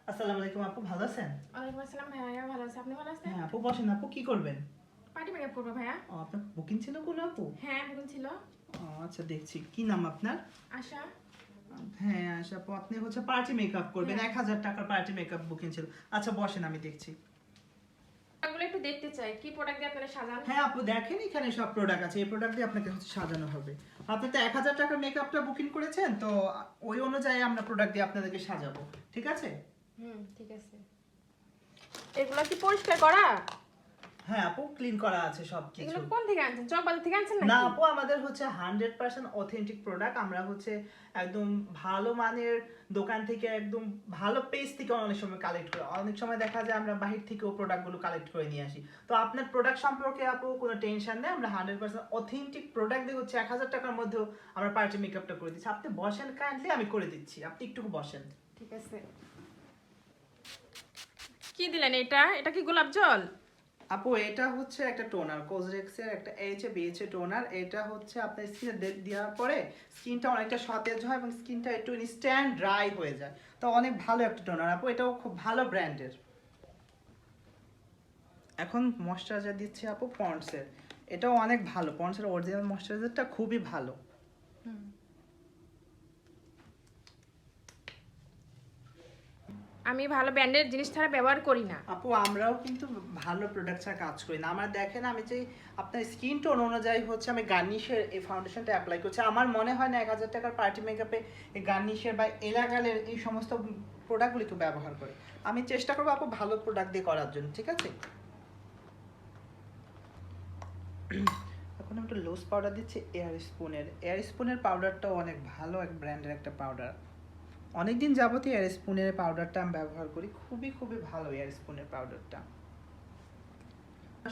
আসসালামু আলাইকুম আপু, ভালো আছেন? ওয়ালাইকুম আসসালাম ভাইয়া, ভালো আছি। আপনি ভালো আছেন? হ্যাঁ আপু, বসেন। আপু কি করবেন? পার্টি মেকআপ করবো ভাইয়া। আপনার বুকিং ছিল কোনো আপু? হ্যাঁ, বুকিং ছিল। আচ্ছা, দেখছি। কি নাম আপনার? আশা। হ্যাঁ আশা আপু, আপনি হচ্ছে পার্টি মেকআপ করবেন, হ্যাঁ। 1000 টাকার পার্টি মেকআপ বুকিং ছিল। আচ্ছা বসেন, আমি দেখছি। এগুলো একটু দেখতে চাই, কি প্রোডাক্ট দিয়ে আপনারা সাজান। হ্যাঁ আপু, দেখেন এখানে সব প্রোডাক্ট আছে, এই প্রোডাক্ট দিয়ে আপনাকে হচ্ছে সাজানো হবে। আপনি তো 1000 টাকার মেকআপটা বুকিং করেছেন, তো ওই অনুযায়ী আমরা প্রোডাক্ট দিয়ে আপনাদেরকে সাজাবো, ঠিক আছে? ঠিক আছে। এগুলো কি পরিষ্কার করা? হ্যাঁ আপু, ক্লিন করা আছে সব কিছু। এগুলো কোন থেকে আনছেন? চকবাজার থেকে আনছেন নাকি? না আপু, আমাদের হচ্ছে 100% অথেন্টিক প্রোডাক্ট। আমরা হচ্ছে একদম ভালো মানের দোকান থেকে, একদম ভালো পেজ থেকে অনেক সময় কালেক্ট করি। অনেক সময় দেখা যায় আমরা বাহির থেকেও প্রোডাক্টগুলো কালেক্ট করে নিয়ে আসি। তো আপনার প্রোডাক্ট সম্পর্কে আপু কোনো টেনশন নেই, আমরা 100% অথেন্টিক প্রোডাক্ট দিয়ে হচ্ছে 1000 টাকার মধ্যেও আমরা পার্টি মেকআপটা করে দিচ্ছি। আপনি বসেন কাইন্ডলি, আমি করে দিচ্ছি, আপনি একটু বসেন। ঠিক আছে। কি দিলেন এটা? এটা কি গোলাপ জল? আপু এটা হচ্ছে একটা টোনার, কোজরেক্সের একটা এইচএ টোনার। এটা হচ্ছে আপনার স্কিনে দেওয়ার পরে স্কিনটা অনেকটা সতেজ হয় এবং স্কিনটা একটু ইনস্ট্যান্ট ড্রাই হয়ে যায়। তো অনেক ভালো একটা টোনার আপু, এটাও খুব ভালো ব্র্যান্ডের। এখন ময়শ্চারাইজার দিচ্ছি আপু পন্ডসের। এটাও অনেক ভালো, পন্ডসের অরিজিনাল ময়শ্চারাইজারটা খুবই ভালো। আমি ভালো ব্র্যান্ডের জিনিস ছাড়া ব্যবহার করি না। আপু আমরাও কিন্তু ভালো প্রোডাক্ট ছাড়া কাজ করি না। আমার দেখেন, আমি যে আপনার স্কিন টোন অনুযায়ী হচ্ছে আমি গার্নিশের এই ফাউন্ডেশনটা অ্যাপ্লাই করছি। আমার মনে হয় না 1000 টাকার পার্টি মেকআপে এই গার্নিশের বা এলাগালের এই সমস্ত প্রোডাক্টগুলি কেউ ব্যবহার করে। আমি চেষ্টা করবো আপু ভালো প্রোডাক্ট দিয়ে করার জন্য, ঠিক আছে? এখন আমি একটা লুজ পাউডার দিচ্ছি এয়ার স্পুনের পাউডারটাও অনেক ভালো এক ব্র্যান্ডের একটা পাউডার। অনেকদিন যাবতীয় এয়ার স্পুনের পাউডারটা আমি ব্যবহার করি, খুবই খুবই ভালো এয়ার স্পুনের পাউডারটা।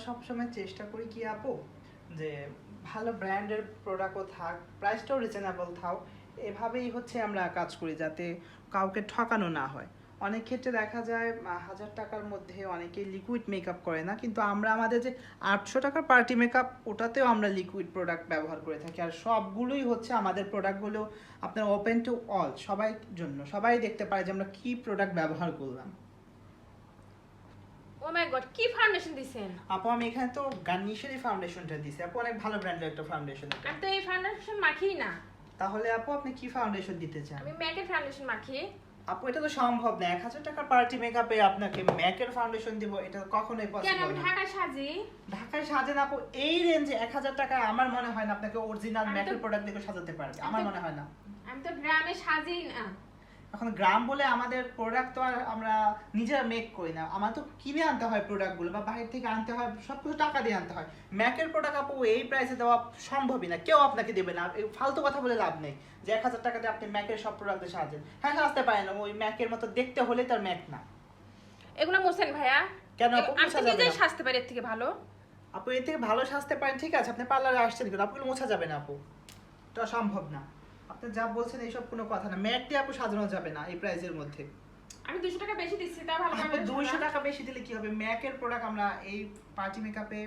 সবসময় চেষ্টা করি কি আপু, যে ভালো ব্র্যান্ডের প্রোডাক্টও থাক, প্রাইসটাও রিজনেবল থাক। এভাবেই হচ্ছে আমরা কাজ করি যাতে কাউকে ঠকানো না হয়। অনেক ক্ষেত্রে দেখা যায় 1000 টাকার মধ্যে অনেকেই লিকুইড মেকআপ করে না, কিন্তু আমরা আমাদের যে 800 টাকার পার্টি মেকআপ, ওটাতেও আমরা লিকুইড প্রোডাক্ট ব্যবহার করে থাকি। আর সবগুলোই হচ্ছে আমাদের প্রোডাক্টগুলো আপনার ওপেন টু অল, সবাই জন্য, সবাই দেখতে পারে যে আমরা কি প্রোডাক্ট ব্যবহার করলাম। ও মাই গড, কি ফাউন্ডেশন দিছেন? আপু আমি এখানে তো গার্নিশেরই ফাউন্ডেশনটা দিছি আপু, অনেক ভালো ব্র্যান্ডের একটা ফাউন্ডেশন। আমি তো এই ফাউন্ডেশন মাখি না। তাহলে আপু আপনি কি ফাউন্ডেশন দিতে চান? আমি ম্যাকের ফাউন্ডেশন মাখি। আপু এটা তো সম্ভব না, 1000 টাকার পার্টি মেকআপে আপনাকে ম্যাকের ফাউন্ডেশন দিব, এটা কখনোই কেন? পসিবল আমি না। ঢাকায় সাজি। ঢাকায় সাজেন আপু, এই রেঞ্জে 1000 টাকায় আমার মনে হয় না আপনাকে অরিজিনাল আমি তো- ম্যাকের প্রোডাক্ট দিয়ে সাজাতে পারবে, আমার মনে হয় না। আমি তো গ্রামে সাজি না। এখন গ্রাম বলে আমাদের প্রোডাক্ট তো আর আমরা নিজেরা মেক করি না, আমার তো কিনে আনতে হয় প্রোডাক্টগুলো, বা বাইরে থেকে আনতে হয়, সব কিছু টাকা দিয়ে আনতে হয়। ম্যাকের প্রোডাক্ট আপু এই প্রাইসে দেওয়া সম্ভবই না, কেউ আপনাকে দেবে না। এই ফালতু কথা বলে লাভ নেই যে 1000 টাকাতে আপনি ম্যাকের সব প্রোডাক্ট সাজেন। হ্যাঁ সাজতে পারেন, ওই ম্যাকের মতো দেখতে হলে তার ম্যাক না। এগুলো মোছেন ভাইয়া? কেন আপু, আমি মোছা তো যাবে নিজেই না। সাজতে পারি এর থেকে ভালো। আপু এর থেকে ভালো সাজতে পারেন, ঠিক আছে, আপনি পার্লারে আসছেন কিন্তু আপুগুলো মোছা যাবে না আপু, এটা সম্ভব না। আপনি যা বলছেন এইসব কোনো কথা না, ম্যাক দিয়ে আপু সাজানো যাবে না এই প্রাইসের মধ্যে। আমি 200 টাকা বেশি দিচ্ছি, তা ভালো আপু করে 200 টাকা বেশি দিলে কি হবে? ম্যাকের প্রোডাক্ট আমরা এই পার্টি মেকআপে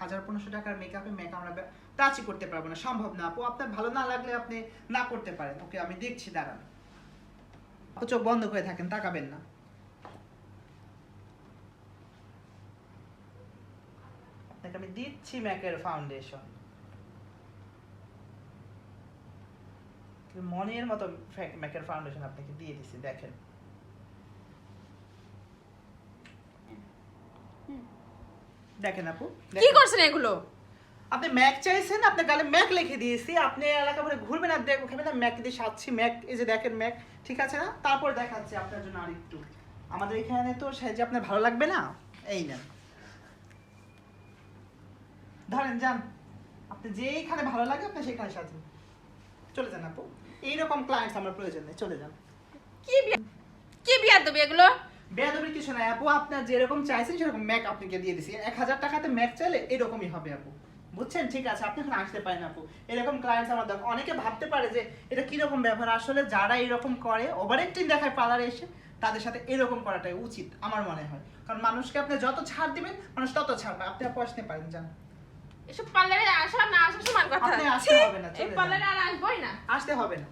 1500 টাকার মেকআপে ম্যাক আমরা টাচই করতে পারবো না, সম্ভব না আপু। আপনার ভালো না লাগলে আপনি না করতে পারেন। ওকে আমি দেখছি, দাঁড়ান আপু, চোখ বন্ধ করে থাকেন, তাকাবেন না। আপনাকে আমি দিচ্ছি ম্যাকের ফাউন্ডেশন, মনের মতো ম্যাকের ফাউন্ডেশন আপনাকে দিয়ে দিছি, দেখেন। দেখেন আপু, কি করছেন এগুলো? আপনি ম্যাক চাইছেন, আপনার গালে ম্যাক লিখে দিয়েছি, আপনি এলাকা ভরে ঘুরবেন আর দেখবেন না ম্যাক দিয়ে সাজছি। ম্যাক, এই যে দেখেন ম্যাক, ঠিক আছে না? তারপর দেখাচ্ছি আপনার জন্য আর একটু। আমাদের এখানে তো সাজে আপনার ভালো লাগবে না, এই নেন ধরেন, যান আপনি যেইখানে ভালো লাগে আপনি সেখানে সাজেন, চলে যান আপু। এইরকম ক্লায়েন্টস আমার প্রয়োজন নেই, চলে যান। কি বিয়ার দেবে এগুলো? বেয়াদবির কিছু নাই আপু, আপনার যেরকম চাইছেন সেরকম ম্যাক আপনাকে দিয়ে দিছি। 1000 টাকাতে ম্যাক চাইলে এরকমই হবে আপু, বুঝছেন? ঠিক আছে, আপনি এখন আসতে পারেন আপু। এরকম ক্লায়েন্টস আমার দরকার। অনেকে ভাবতে পারে যে এটা কিরকম ব্যবহার, আসলে যারা এরকম করে ওভার অ্যাক্টিং দেখায় পার্লারে এসে, তাদের সাথে এরকম করাটাই উচিত আমার মনে হয়। কারণ মানুষকে আপনি যত ছাড় দিবেন মানুষ তত ছাড় পায়। আপনি আপু আসতে পারেন, যান। এসব পার্লারে আসা না আসা সমান কথা। আপনি আসতে হবে না, এই চলে যান। পার্লারে আর আসবই না। আসতে হবে না।